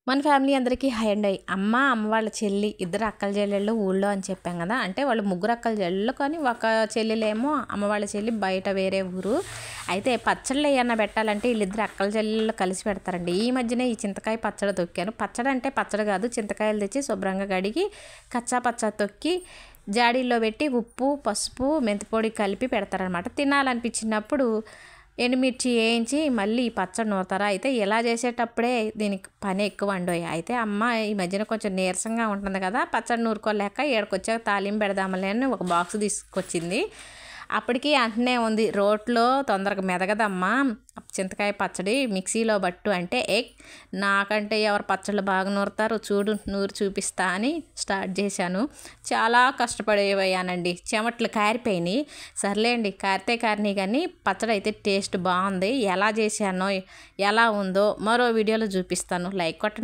మన ఫ్యామిలీ అందరికీ హాయ్ అండి. అమ్మ వాళ్ళ చెల్లి ఇద్దరు అక్కల చెల్లెళ్ళు ఊళ్ళో అని చెప్పాం కదా. అంటే వాళ్ళు ముగ్గురు అక్కల చెల్లెళ్ళు, కానీ ఒక చెల్లెలేమో అమ్మ వాళ్ళ చెల్లి బయట వేరే ఊరు. అయితే పచ్చళ్ళు ఏమన్నా పెట్టాలంటే వీళ్ళిద్దరు అక్కల చెల్లెళ్ళు కలిసి పెడతారండి. ఈ మధ్యనే ఈ చింతకాయ పచ్చడి తొక్కాను. పచ్చడి అంటే పచ్చడి కాదు, చింతకాయలు తెచ్చి శుభ్రంగా కడిగి కచ్చా పచ్చా తొక్కి జాడీల్లో పెట్టి ఉప్పు పసుపు మెంతిపొడి కలిపి పెడతారనమాట. తినాలనిపించినప్పుడు ఎండుమిర్చి వేయించి మళ్ళీ ఈ పచ్చడి నూరుతారా. అయితే ఇలా చేసేటప్పుడే దీనికి పని ఎక్కువ అండోయి. అయితే అమ్మ ఈ మధ్యన కొంచెం నీరసంగా ఉంటుంది కదా, పచ్చడి నూరుకోలేక ఏడకొచ్చాక తాలింపు పెడదామలే అని ఒక బాక్స్ తీసుకొచ్చింది. అప్పటికి అంటనే ఉంది, రోట్లో తొందరగా మెదగదమ్మా చింతకాయ పచ్చడి, మిక్సీలో బట్టు అంటే నాకంటే ఎవరు పచ్చళ్ళు బాగా నూరుతారు చూడు, నూరు చూపిస్తా అని స్టార్ట్ చేశాను. చాలా కష్టపడిపోయానండి, చెమట్లు కారిపోయినాయి. సర్లేండి, కారినాయి కానీ పచ్చడి అయితే టేస్ట్ బాగుంది. ఎలా చేశానో ఎలా ఉందో మరో వీడియోలో చూపిస్తాను. లైక్ కొట్టండి.